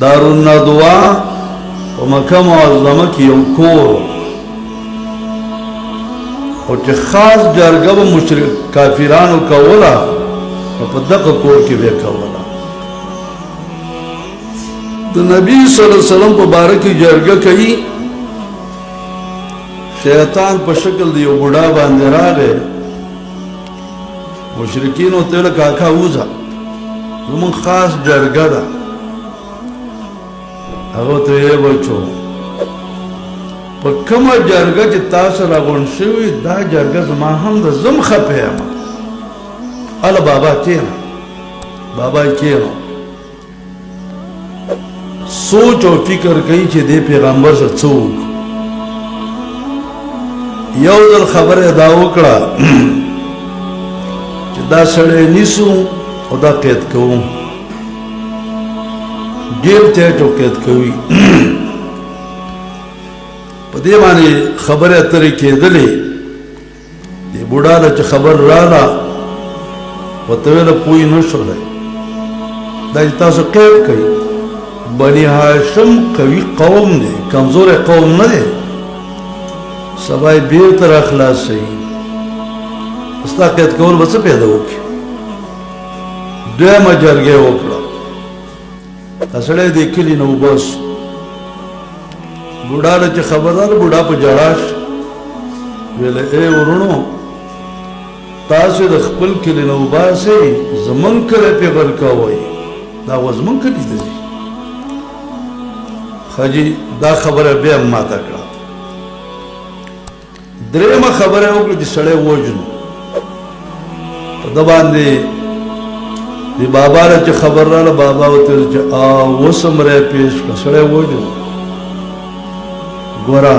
دارالندوا په مکه معظمه کې یو کور او چې خاص جرګه به مشرک کافرانو کوله په دغه کور کې به کوله د نبی صلی الله علیه وسلم په باره کې جرګه کوي شیطان په شکل د یو بوډا باندې راغی مشرکین ورته ویل کاکا وځه زموږ خاص جرګه ده هغه ورته ویې بچو په کومه جرګه چې تاسو راغونډ شوي دا جرګه زما هم د زم خپه یم هله بابا کښېنه بابا کښېنه سوچ او فکر کوي چې دې پیغمبر سره څه وکړو یو ځل خبره دا وکړه چې دا سړی نیسو او دا قید کوو ډېر ټیټ او قید کوي په دې باندې خبرې اترې کېدلې دې بوډا له چې خبر راغله ورته ویله پوه نه شولی دا چې تاسو قید کوئ بني هاشم قوي قوم دی کمزور قوم نه دی سبا یې بیرته راخلاصوي ستا قید کول به څه پیدا وکړي دویمه جرګه وکړه دا سړی دې کلي نه وباسو بوډا له چې خبردار بوډا په ژړا شو ویله ای ورونو تاسو د خپل کلي نه وباسئ زمونږ کلی پې غرقوئ دا خو زمونږ کلي ته ځي خاجي دا خبره بیا ماته کړه درېیمه خبره یې وکړه چې سړی ووژنو په ده باندې د بابا له چې خبر راغله بابا ورته ویل چې اوس هم رای پیش کړه سړی ووژنو ګوره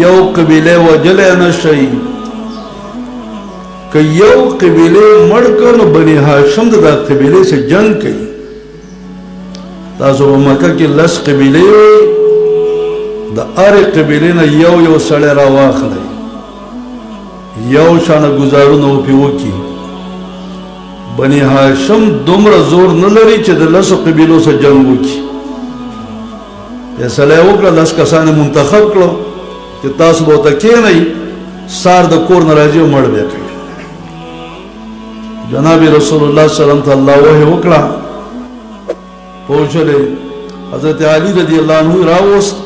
یو قبیله وجلی نه شي که یو قبیله مړ کړه نو بني هاشم د دا قبیلې سره جنګ کوي تاسو په مکه کې 10 قبیلې وي د هرې قبیلې نه یو یو سړی راواخلئ یو شانه ګزارونه پې وکړي بني هاشم دومره زور نه لري چې د 10 قبیلو سره جنګ وکړي فیصله یې وکړه 10 کسان یې منتخب کړو چې تاسو به ورته کښېنئ سار د کور نه راځي او مړ بیا کوي جناب رسول الله صلی الله علیه وسلم ته الله وحی وکړه پوښلې حضرت علی رضی الله عنه راوست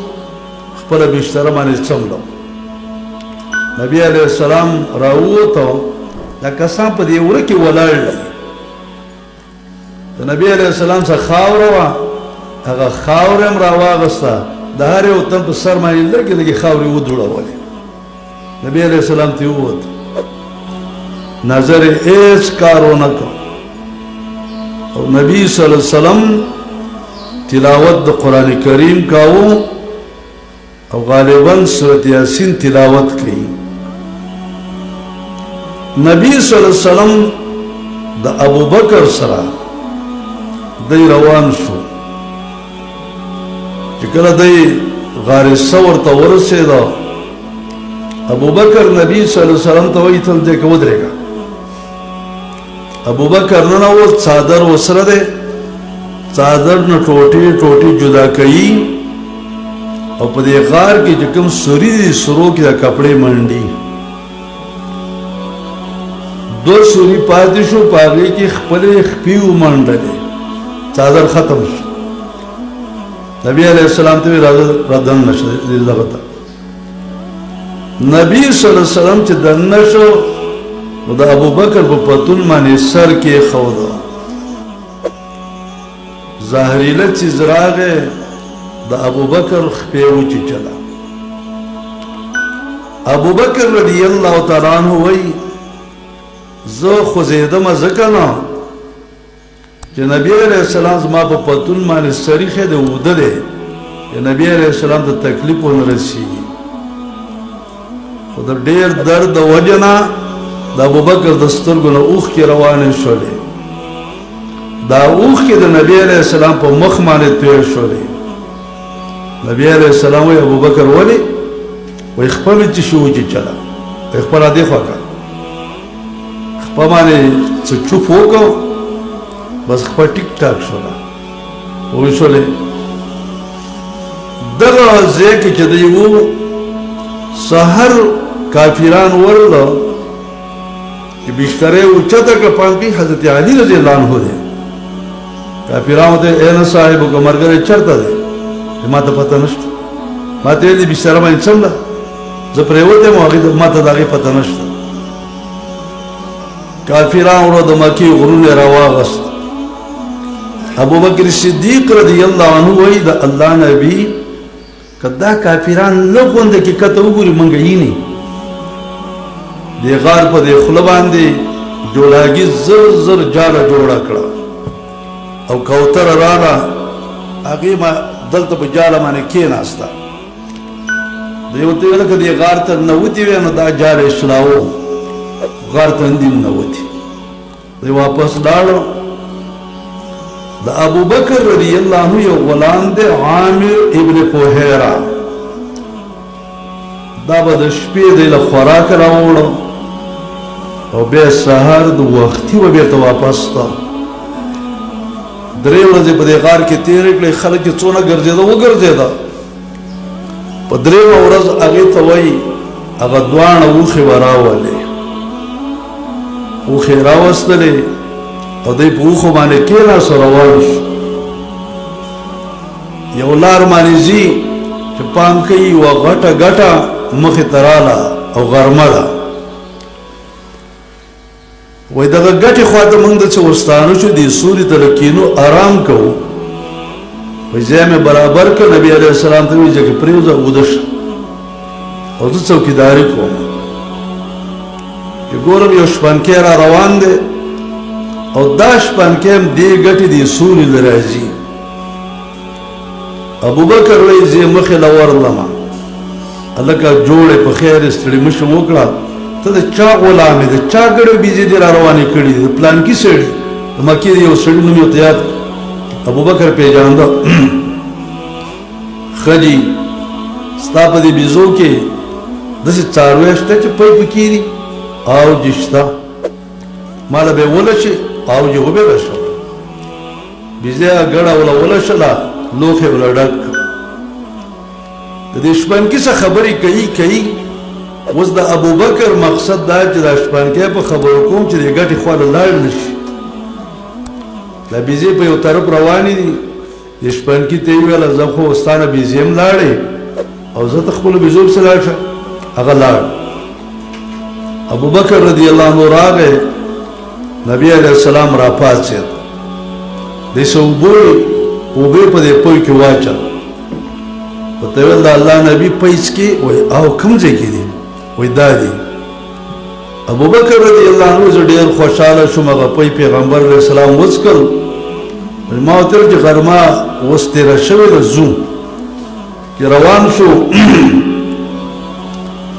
خپل بستر باندې څملو نبی علیہ السلام راووتو دا کسان په دې وره کې ولاړ د نبی علیہ السلام څخه خاوره وه هغه خاوره هم راواغسته د هر یو تن په سر باندې لږې لږې خاورې ودوړولې نبی علیہ السلام ته ووت نظر هیڅ کار ونه کړ او نبی صلی الله علیه وسلم تلاوت د قرآن کریم کاو او غالباً سورت یاسین تلاوت کی نبی صلی اللہ علیہ وسلم د ابو بکر سره دی روان شو چې کله دی غار ثور ته ورسېده ابو بکر نبی صلی الله علیه وسلم ته وایي ته دلته کې ودرېږه ابو بکر ننوت څادر ورسره دی څادر نه ټوټې ټوټې جدا کوي او په دې غار کې چې کوم سوري دي سرو کې د کپړې منډي 2 سوري پاتې شو په هغې کې خپلې خپې ومنډلې څادر ختم شو نبی علیہ السلام ته راځه دن نشه دغه ته نبی صلی الله علیه وسلم چې دننه شو نو د ابوبکر په پتون باندې سر کې خوده ظاهریله څیز راغی د ابوبکر خپې وچیچله ابوبکر رضی الله تعالی عنہ وایي زه خوځېدمه ځکه نه چې نبی علیہ السلام زما په پتون باندې سر ایښی دی اوده دی چې نبی علیہ السلام ته تکلیف ونه رسېږي خو د ډېر درد د وجې نه د ابوبکر د سترګو نه اوښکې روانې شولې دا اوښکې د نبی علیہ السلام په مخ باندې تېر شولې نبی علیہ السلام وایي ابوبکر ولې وایي خپل چې شو وچیچله وایي خپله دې خوا کړه خپه باندې څه چوپ وکړو بس خپه ټیک ټاک شوله وشولې دغه ځای کې چې دی وو سحر کافران ورله چې بشتره اوچته کړه پانکی حضرت علی رضی الله عنه دی کافرانو ته اے نه صاحب ګمرګره چرته دی ما ته پته نشته ما ته دې بشتره باندې څنګه زه پرې وته ما ته دغه پته نشته کافرانو د مکی غرونه راواغست ابو بکر صدیق رضی الله عنه وی د الله نبی کدا کافران لګوند کې کته وګوري مونږ یې نه دی غار په دې خله باندې جوړاګي زر زر جاله جوړا کړه او کوتر راغله هغه ما دلته په جاله باندې کېناستا دیو ته لکه دې غار ته نوتی ونه دا جاله اسلاو غار ته اندیم نوتی دی واپس لاړو د ابو بکر رضی الله عنه یو غلام دی عامر ابن فوهیرا دا به د شپې د خوراک راوړو او بیا سهار د وختي و بیرته واپس تا درې ورځې په دې غار کې تېرې کړې خلک یې څونه ګرځېده وګرځېده په درېیمه ورځ هغې ته وایي هغه دواړه اوښې به راولې اوښې راوستلې او دی په اوښو باندې کېناست روان شو یو لار باندې ځي چې پام کوي یوه غټه ګټه مخې ته راله او غرمه ده وایي دغه ګټې خواته موږ د څه ورستانه شو دې سوري ته له کینو ارام کوو وایي ځای مې برابر کړ نبي علیه السلام ته وایي ځکه پرېوځه اوده شه او زه څوکیداري کوم چې ګورم یو شپنکی را روان دی او دا شپنکی هم دې ګټې دې سوري له راځي ابو بکر وایي زه مخې له ورلمه هلکه جوړې په خیر ستړي مشم وکړه ته د چا غلام یې د چا ګړې بیزې دې را روانې کړي دي د پلانکي سړي د مکې د یو سړي نوم یې ورته یاد ابو بکر پیژانده ښه دي ستا په دې بیزو کې داسې څاروی شته چې پی پکې دي او دې شته ماله به یې ولشي او یې وبېله بیزه ګړه وله ولشله لوښی وله ډک د دې شپنکي څه خبرې کوي اوس د ابو بکر مقصد دا چې دا شپنکی په خبرو کوم چې د ګټې خواله لاړ نه شي دا بیزې په یو طرف روانې دي د شپنکي ته یې ویله زه خو ستا نه بیزې هم لاړې او زه ته خپلو بیزو پسې لاړ شه هغه لاړ ابو بکر رضی الله عنه راغی نبی علیه السلام را پاڅېد دې څه اوبه په دې پوی کې واچل ورته ویل د الله نبي پیس کې وایي او کوم ځای کې دي وایي دا دي ابو بکر رضی الله عنه زه ډېر خوشحاله شوم هغه پی پیغمبر علیه السلام وڅکل ما ورته ویل چې غرمه اوس تېره شوې ده ځو چې روان شو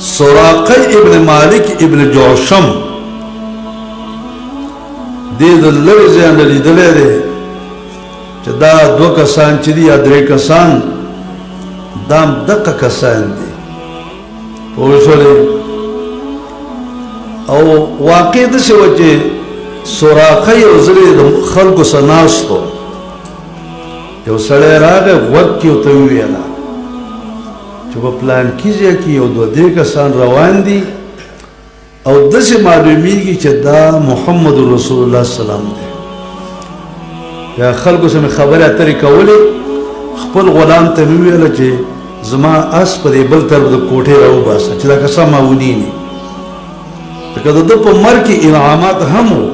سراقه ابن مالک ابن جوشم دې د لرې ځای نه لیدلی دی چې دا دوه کسان چې دي یا درې کسان دا هم دقه کسان دي پوه شولې او واقع داسې وه چې سراقه یو ځلې د خلکو سره ناست و یو سړی راغی غوږ کې ورته وویله چې په پلانکي ځای کې یو دوه درې کسان روان دي او داسې معلومیږي چې دا محمد رسول الله سلام دی یا خلکو سره مې خبرې اترې کولې خپل غلام ته مې وویله چې زما اس په دې بل طرف د کوټې راوباسه چې دا کسان ما ونیني لکه د ده په مرګ کې انعامات هم و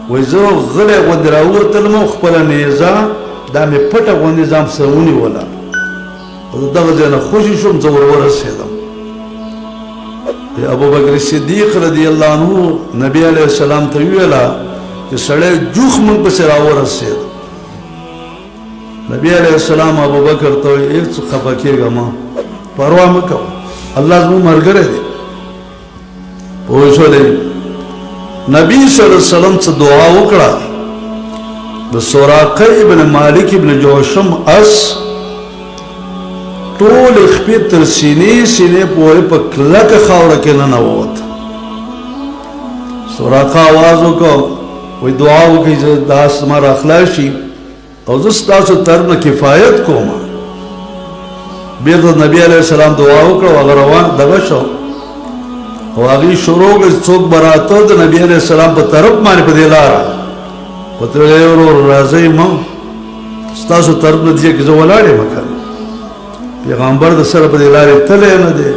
وایي زه غلی غوندې راووتلم او خپله نیزه دا مې پټه غوندې ځان پسې ونیوله او د دغه ځای نه خوشي شوم زه ور ورسېدم ابو بکر صدیق رضی الله عنه نبی علیه السلام ته ویله چې سړی جوخ موږ پسې راورسېد نبی علیه السلام ابو بکر ته وایي هېڅ خفه کېږه مه پروا مه کوه الله زموږ ملګری دی پوه شولې نبی صلی الله علیه وسلم څه دعا وکړه د سراقه ابن مالک ابن جوشم اس ټول خپې تر سینې پورې په کلکه خاوره کې ننوت سراقه آواز وکړ وایي دعا وکړئ چې دا زما راخلاص شي او زه ستاسو طرف نه کفایت کوم. بیرته نبی علیه السلام دعا وکړه او هغه روان دغه شو او هغې شروع کړه چې څوک به راته د نبي علیه السلام په طرف باندې په دې لاره ورته ویل ورور راځئ ما ستاسو طرف نه دې کې زه ولاړ یم که پیغمبر د سره په دې لارې تللی نه دی.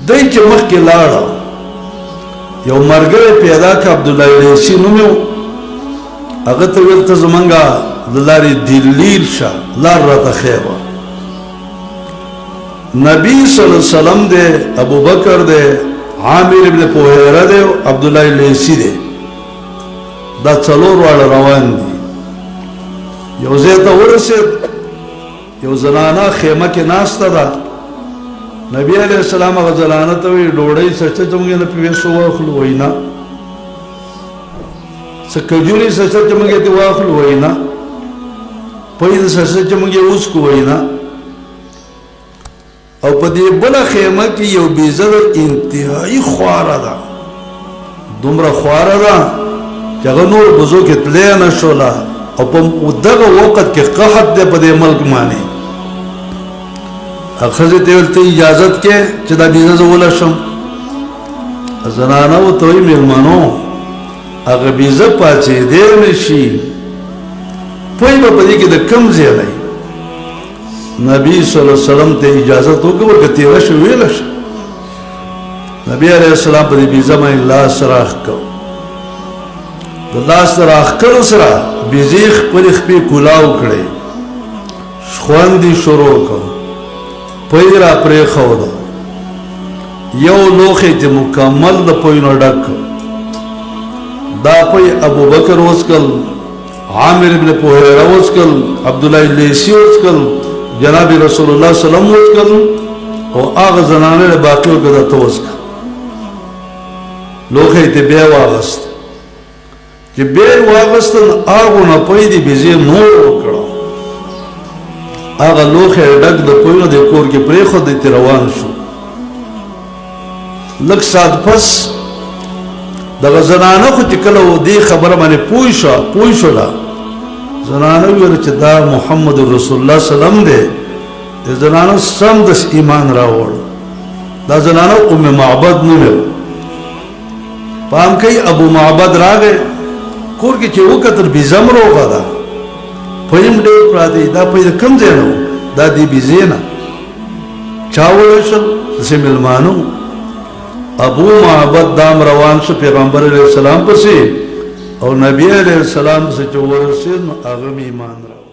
دی چې مخکې لاړه یو ملګری پیدا که عبدالله لیثي نوم یې هغه ته ویل ته زمونږ د لارې دلیل شه لار راته ښیه وه. نبی صلی اللہ علیہ وسلم دے ابو بکر دے عامر ابن پوہیرہ دے عبداللہ لیثی دے دا څلور واړه روان دي. یو ځای ته ورسېد یو زنانه خیمه کې ناسته ده. نبی علیه السلام هغه زنانه ته وایي ډوډۍ څه چې موږ یې نه پیسو واخلو وایي نه څه کجورې څه چې موږ یې واخلو وایي نه پوی د څه چې موږ یې وڅکو وایي نه. او په دې بله خیمه کې یو بیزه ده انتهایي خواره ده دومره خواره ده چې هغه نور بزو کې تلی نه شوله او په دغه وخت کې قحط دی په دې ملک باندې. ښځې ته ویل ته اجازت کې چې دا بیزه زه ولشم. زنانه ورته وایي مېلمنو هغه بیزه پاڅېدی نه شي پوی به په دې کې د کوم ځای دی. نبی صلی اللہ علیہ وسلم ته اجازت وکړه ورکه تېره شي ویله شه. نبی علیه السلام په دې بیزه باندې لاس راښکو. د لاس د راښکلو سره بیزې خپلې خپې کولاو کړې خوند یې شروع کړ پوی را پرېښوده یو لوښی چې مکمل د پوی نه ډک دا پوی ابوبکر وڅکل عامر ابن پوهیره وڅکل عبدالله لیثي وڅکل جناب رسول الله صلی الله علیه وسلم وڅکل او هغه زنانه له باقي وګړه ته وڅکل. لوښی ته بیا واغست چې بیا واغست هغه نه پوی دی بیزې نور وکړه هغه لوښی ډک د پوی نه د کور کې پرېښود دی روان شو. لږ ساعت پس دغه زنانه خو چې کله دې خبره باندې پوه شوله زنانه ویل چې دا محمد رسول الله سلام دی. د زنانه سمدس ایمان راوړ. دا زنانه ام معبد نوم یې پام کوي ابو معبد راغی کور کې چې وکتل بیزه م روغه ده پوی م ډېر پراته دا پوی د کوم ځای نه دا دې بیزې نه چا وویشل داسې مېلمانه ابو معبد دام روان شو پیغمبر علیه السلام پسې او نبی علیه السلام پسې چې ورسېد نو هغه م ایمان راوړ.